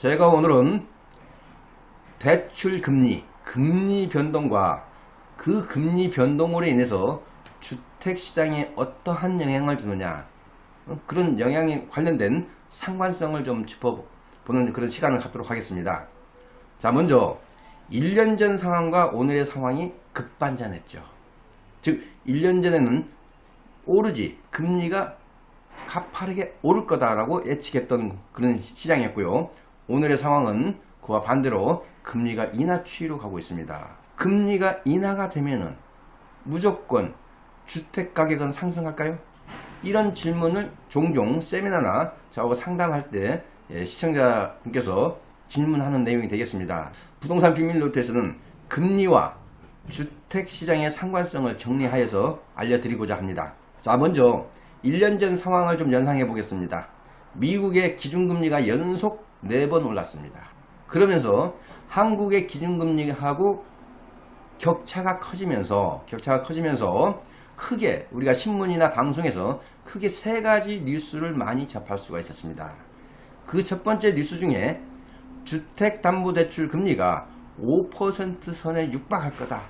제가 오늘은 대출 금리 변동과 그 금리 변동으로 인해서 주택시장에 어떠한 영향을 주느냐, 그런 영향에 관련된 상관성을 좀 짚어보는 그런 시간을 갖도록 하겠습니다. 자, 먼저 1년 전 상황과 오늘의 상황이 급반전했죠. 즉 1년 전에는 오르지, 금리가 가파르게 오를 거다라고 예측했던 그런 시장이었고요. 오늘의 상황은 그와 반대로 금리가 인하 추이로 가고 있습니다. 금리가 인하가 되면은 무조건 주택가격은 상승할까요? 이런 질문을 종종 세미나나 저하고 상담할 때 시청자분께서 질문하는 내용이 되겠습니다. 부동산 비밀노트에서는 금리와 주택시장의 상관성을 정리하여서 알려드리고자 합니다. 자, 먼저 1년 전 상황을 좀 연상해 보겠습니다. 미국의 기준금리가 연속 4번 올랐습니다. 그러면서 한국의 기준금리하고 격차가 커지면서 크게 우리가 신문이나 방송에서 크게 3가지 뉴스를 많이 접할 수가 있었습니다. 그 첫 번째 뉴스 중에 주택담보대출 금리가 5% 선에 육박할 거다,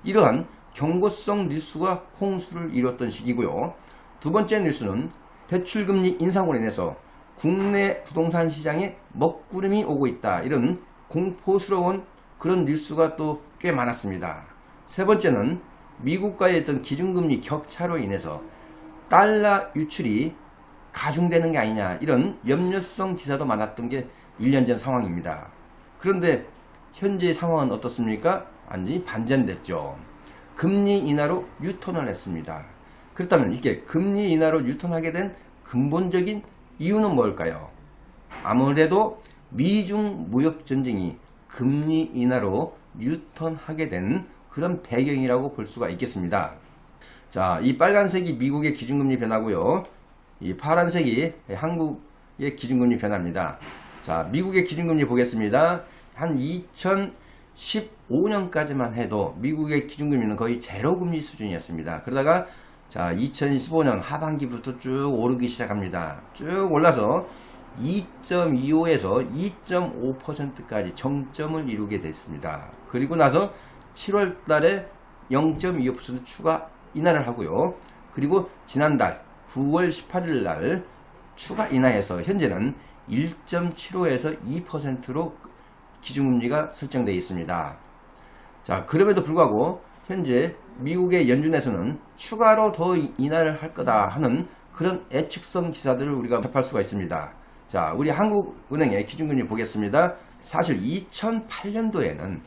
이러한 경고성 뉴스가 홍수를 이뤘던 시기고요. 두 번째 뉴스는 대출금리 인상으로 인해서 국내 부동산 시장에 먹구름이 오고 있다, 이런 공포스러운 그런 뉴스가 또 꽤 많았습니다. 세 번째는 미국과의 어떤 기준금리 격차로 인해서 달러 유출이 가중되는 게 아니냐, 이런 염려성 기사도 많았던 게 1년 전 상황입니다. 그런데 현재 상황은 어떻습니까? 완전히 반전됐죠. 금리 인하로 유턴을 했습니다. 그렇다면 이렇게 금리 인하로 유턴하게 된 근본적인 이유는 뭘까요? 아무래도 미중 무역 전쟁이 금리 인하로 유턴하게 된 그런 배경이라고 볼 수가 있겠습니다. 자, 이 빨간색이 미국의 기준금리 변화고요. 이 파란색이 한국의 기준금리 변화입니다. 자, 미국의 기준금리 보겠습니다. 한 2015년까지만 해도 미국의 기준금리는 거의 제로금리 수준이었습니다. 그러다가 자, 2015년 하반기부터 쭉 오르기 시작합니다. 쭉 올라서 2.25에서 2.5%까지 정점을 이루게 됐습니다. 그리고 나서 7월 달에 0.25% 추가 인하를 하고요. 그리고 지난달 9월 18일 날 추가 인하해서 현재는 1.75에서 2%로 기준금리가 설정되어 있습니다. 자, 그럼에도 불구하고 현재 미국의 연준에서는 추가로 더 인하를 할 거다 하는 그런 예측성 기사들을 우리가 접할 수가 있습니다. 자, 우리 한국은행의 기준금리 보겠습니다. 사실 2008년도에는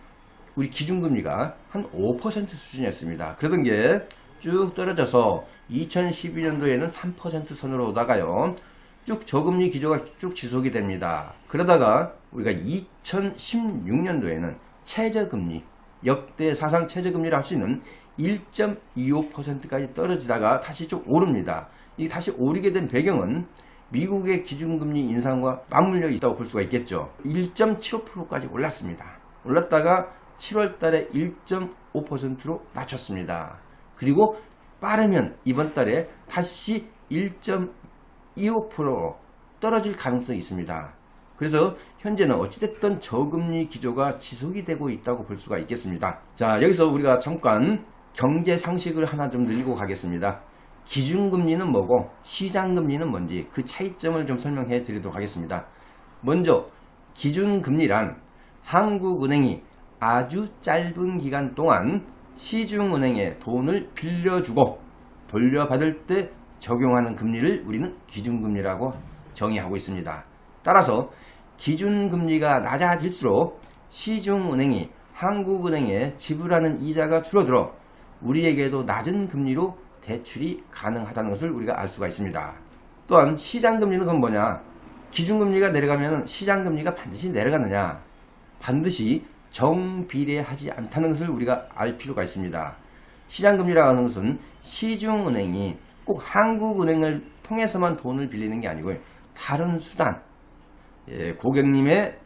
우리 기준금리가 한 5% 수준이었습니다. 그러던 게 쭉 떨어져서 2012년도에는 3% 선으로 오다가요, 쭉 저금리 기조가 쭉 지속이 됩니다. 그러다가 우리가 2016년도에는 최저금리, 역대 사상 최저금리를 할 수 있는 1.25%까지 떨어지다가 다시 좀 오릅니다. 이 다시 오르게 된 배경은 미국의 기준금리 인상과 맞물려 있다고 볼 수가 있겠죠. 1.75%까지 올랐습니다. 올랐다가 7월 달에 1.5%로 낮췄습니다. 그리고 빠르면 이번 달에 다시 1.25%로 떨어질 가능성이 있습니다. 그래서 현재는 어찌됐든 저금리 기조가 지속이 되고 있다고 볼 수가 있겠습니다. 자, 여기서 우리가 잠깐 경제 상식을 하나 좀 늘리고 가겠습니다. 기준금리는 뭐고 시장금리는 뭔지 그 차이점을 좀 설명해 드리도록 하겠습니다. 먼저 기준금리란 한국은행이 아주 짧은 기간 동안 시중은행에 돈을 빌려주고 돌려받을 때 적용하는 금리를 우리는 기준금리라고 정의하고 있습니다. 따라서 기준금리가 낮아질수록 시중은행이 한국은행에 지불하는 이자가 줄어들어 우리에게도 낮은 금리로 대출이 가능하다는 것을 우리가 알 수가 있습니다. 또한 시장금리는 그건 뭐냐? 기준금리가 내려가면 시장금리가 반드시 내려가느냐? 반드시 정비례하지 않다는 것을 우리가 알 필요가 있습니다. 시장금리라고 하는 것은 시중은행이 꼭 한국은행을 통해서만 돈을 빌리는 게 아니고 다른 수단, 고객님의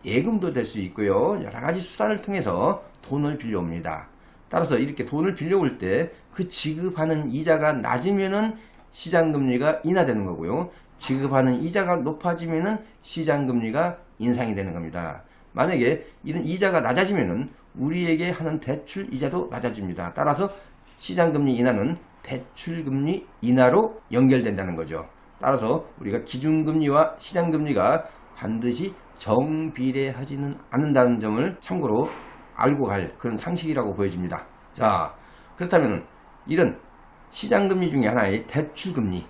예금도 될 수 있고요, 여러가지 수단을 통해서 돈을 빌려옵니다. 따라서 이렇게 돈을 빌려올 때 그 지급하는 이자가 낮으면은 시장금리가 인하되는 거고요, 지급하는 이자가 높아지면은 시장금리가 인상이 되는 겁니다. 만약에 이런 이자가 낮아지면은 우리에게 하는 대출 이자도 낮아집니다. 따라서 시장금리 인하는 대출금리 인하로 연결된다는 거죠. 따라서 우리가 기준금리와 시장금리가 반드시 정비례하지는 않는다는 점을 참고로 알고 갈 그런 상식이라고 보여집니다. 자, 그렇다면 이런 시장금리 중에 하나의 대출금리,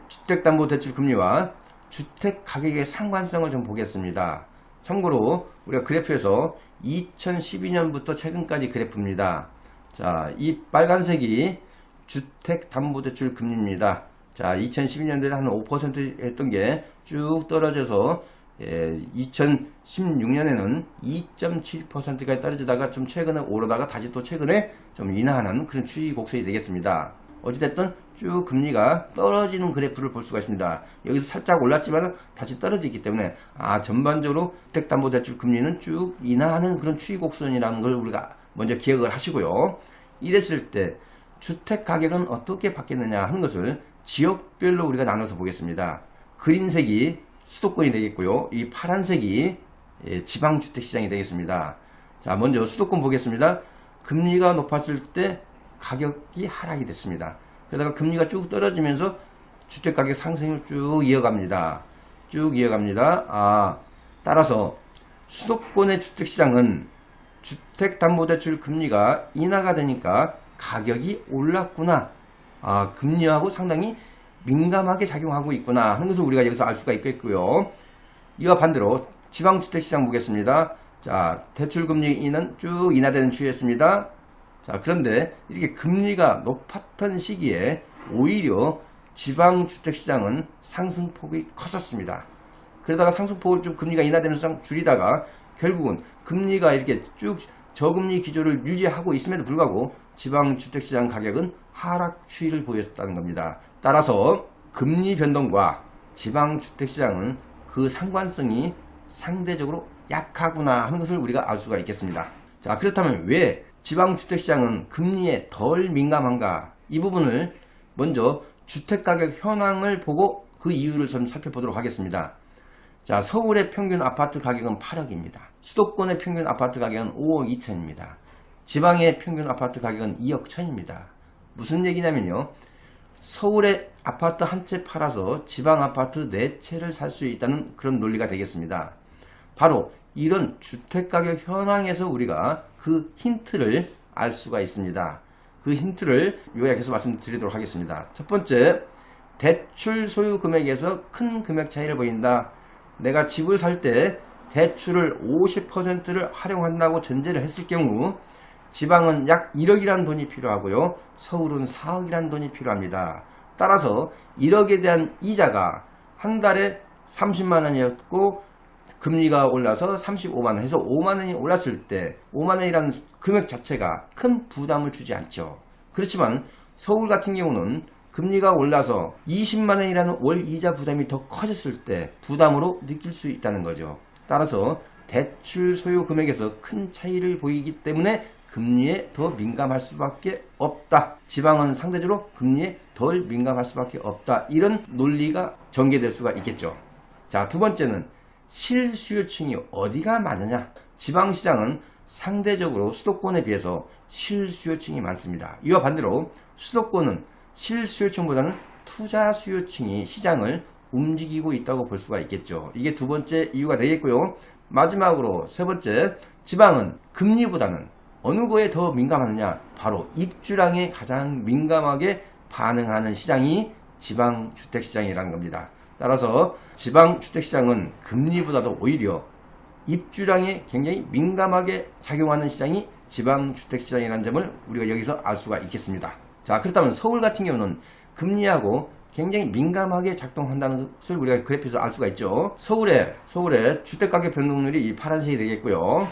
주택담보대출금리와 주택가격의 상관성을 좀 보겠습니다. 참고로 우리가 그래프에서 2012년부터 최근까지 그래프입니다. 자, 이 빨간색이 주택담보대출 금리입니다. 자, 2012년도에 한 5% 했던 게 쭉 떨어져서 2016년에는 2.7%까지 떨어지다가 좀 최근에 오르다가 다시 또 최근에 좀 인하하는 그런 추이 곡선이 되겠습니다. 어찌됐든 쭉 금리가 떨어지는 그래프를 볼 수가 있습니다. 여기서 살짝 올랐지만 다시 떨어지기 때문에 전반적으로 주택담보대출 금리는 쭉 인하하는 그런 추이 곡선이라는 걸 우리가 먼저 기억을 하시고요. 이랬을 때 주택가격은 어떻게 바뀌느냐 하는 것을 지역별로 우리가 나눠서 보겠습니다. 그린색이 수도권이 되겠고요. 이 파란색이 지방주택시장이 되겠습니다. 자, 먼저 수도권 보겠습니다. 금리가 높았을 때 가격이 하락이 됐습니다. 그러다가 금리가 쭉 떨어지면서 주택가격 상승을 쭉 이어갑니다. 따라서 수도권의 주택시장은 주택담보대출 금리가 인하가 되니까 가격이 올랐구나. 금리하고 상당히 민감하게 작용하고 있구나 하는 것을 우리가 여기서 알 수가 있겠고요. 이와 반대로 지방주택시장 보겠습니다. 자, 대출금리는 쭉 인하되는 추이였습니다. 자, 그런데 이렇게 금리가 높았던 시기에 오히려 지방주택시장은 상승폭이 컸었습니다. 그러다가 상승폭을 좀 금리가 인하되면서 줄이다가 결국은 금리가 이렇게 쭉 저금리 기조를 유지하고 있음에도 불구하고 지방주택시장 가격은 하락 추이를 보였다는 겁니다. 따라서 금리 변동과 지방주택시장은 그 상관성이 상대적으로 약하구나 하는 것을 우리가 알 수가 있겠습니다. 자, 그렇다면 왜 지방주택시장은 금리에 덜 민감한가? 이 부분을 먼저 주택가격 현황을 보고 그 이유를 좀 살펴보도록 하겠습니다. 자, 서울의 평균 아파트 가격은 8억입니다. 수도권의 평균 아파트 가격은 5억 2천입니다. 지방의 평균 아파트 가격은 2억 1천입니다. 무슨 얘기냐면요. 서울의 아파트 한 채 팔아서 지방 아파트 4채를 살 수 있다는 그런 논리가 되겠습니다. 바로 이런 주택가격 현황에서 우리가 그 힌트를 알 수가 있습니다. 그 힌트를 요약해서 말씀드리도록 하겠습니다. 첫 번째, 대출 소유 금액에서 큰 금액 차이를 보인다. 내가 집을 살 때 대출을 50%를 활용한다고 전제를 했을 경우 지방은 약 1억이라는 돈이 필요하고요. 서울은 4억이라는 돈이 필요합니다. 따라서 1억에 대한 이자가 한 달에 30만 원이었고 금리가 올라서 35만 원 해서 5만 원이 올랐을 때 5만 원이라는 금액 자체가 큰 부담을 주지 않죠. 그렇지만 서울 같은 경우는 금리가 올라서 20만 원이라는 월 이자 부담이 더 커졌을 때 부담으로 느낄 수 있다는 거죠. 따라서 대출 소요 금액에서 큰 차이를 보이기 때문에 금리에 더 민감할 수밖에 없다. 지방은 상대적으로 금리에 덜 민감할 수밖에 없다. 이런 논리가 전개될 수가 있겠죠. 자, 두 번째는 실수요층이 어디가 많으냐. 지방시장은 상대적으로 수도권에 비해서 실수요층이 많습니다. 이와 반대로 수도권은 실수요층보다는 투자 수요층이 시장을 움직이고 있다고 볼 수가 있겠죠. 이게 두 번째 이유가 되겠고요. 마지막으로 세 번째, 지방은 금리보다는 어느 거에 더 민감하느냐? 바로 입주량에 가장 민감하게 반응하는 시장이 지방주택시장이라는 겁니다. 따라서 지방주택시장은 금리보다도 오히려 입주량에 굉장히 민감하게 작용하는 시장이 지방주택시장이라는 점을 우리가 여기서 알 수가 있겠습니다. 자, 그렇다면 서울 같은 경우는 금리하고 굉장히 민감하게 작동한다는 것을 우리가 그래프에서 알 수가 있죠. 서울의 주택가격 변동률이 이 파란색이 되겠고요.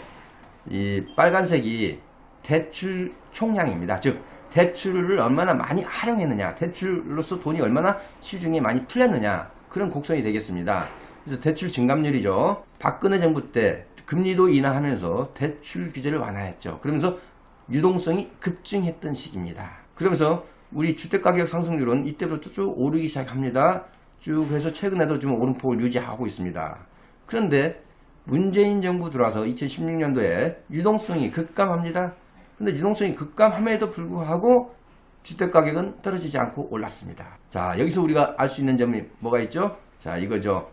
이 빨간색이 대출 총량입니다. 즉 대출을 얼마나 많이 활용했느냐, 대출로서 돈이 얼마나 시중에 많이 풀렸느냐, 그런 곡선이 되겠습니다. 그래서 대출 증감률이죠. 박근혜 정부 때 금리도 인하하면서 대출 규제를 완화했죠. 그러면서 유동성이 급증했던 시기입니다. 그러면서 우리 주택가격 상승률은 이때부터 쭉 오르기 시작합니다. 쭉 해서 최근에도 좀 오름폭을 유지하고 있습니다. 그런데 문재인 정부 들어와서 2016년도에 유동성이 급감합니다. 근데 유동성이 급감함에도 불구하고 주택가격은 떨어지지 않고 올랐습니다. 자, 여기서 우리가 알 수 있는 점이 뭐가 있죠? 자, 이거죠.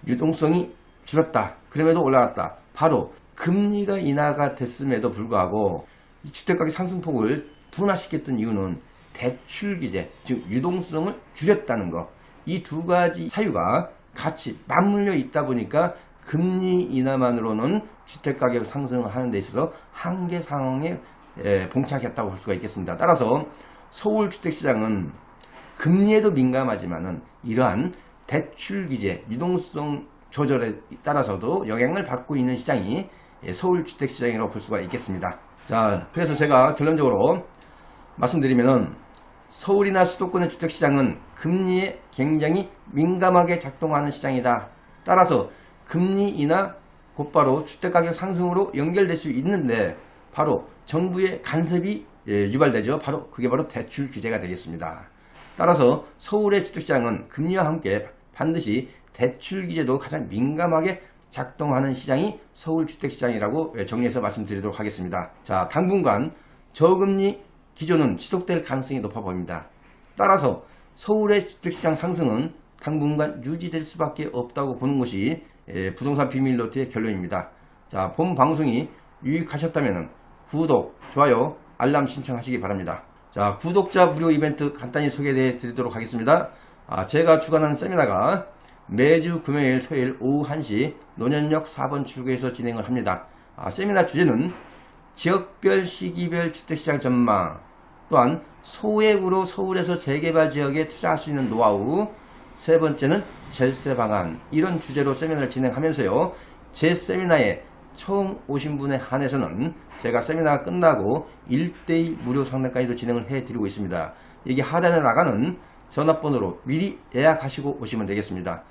유동성이 줄었다. 그럼에도 올라갔다. 바로 금리가 인하가 됐음에도 불구하고 주택가격 상승폭을 둔화시켰던 이유는 대출 규제, 즉 유동성을 줄였다는 것. 이 두 가지 사유가 같이 맞물려 있다 보니까 금리 인하만으로는 주택가격 상승을 하는 데 있어서 한계 상황에 봉착했다고 볼 수가 있겠습니다. 따라서 서울 주택시장은 금리에도 민감하지만은 이러한 대출 규제, 유동성 조절에 따라서도 영향을 받고 있는 시장이 서울 주택시장이라고 볼 수가 있겠습니다. 자, 그래서 제가 결론적으로 말씀드리면은 서울이나 수도권의 주택시장은 금리에 굉장히 민감하게 작동하는 시장이다. 따라서 금리 인하 곧바로 주택가격 상승으로 연결될 수 있는데 바로 정부의 간섭이 유발되죠. 그게 바로 대출 규제가 되겠습니다. 따라서 서울의 주택시장은 금리와 함께 반드시 대출 규제도 가장 민감하게 작동하는 시장이 서울 주택시장이라고 정리해서 말씀드리도록 하겠습니다. 자, 당분간 저금리 기조는 지속될 가능성이 높아 보입니다. 따라서 서울의 주택시장 상승은 당분간 유지될 수밖에 없다고 보는 것이 부동산 비밀노트의 결론입니다. 자, 본 방송이 유익하셨다면 구독, 좋아요, 알람 신청하시기 바랍니다. 자, 구독자 무료 이벤트 간단히 소개해 드리도록 하겠습니다. 제가 주관하는 세미나가 매주 금요일, 토요일 오후 1시 논현역 4번 출구에서 진행을 합니다. 세미나 주제는 지역별 시기별 주택시장 전망, 또한 소액으로 서울에서 재개발 지역에 투자할 수 있는 노하우, 세 번째는 절세 방안, 이런 주제로 세미나를 진행하면서요, 제 세미나에 처음 오신 분에 한해서는 제가 세미나가 끝나고 1:1 무료 상담까지도 진행을 해드리고 있습니다. 여기 하단에 나가는 전화번호로 미리 예약하시고 오시면 되겠습니다.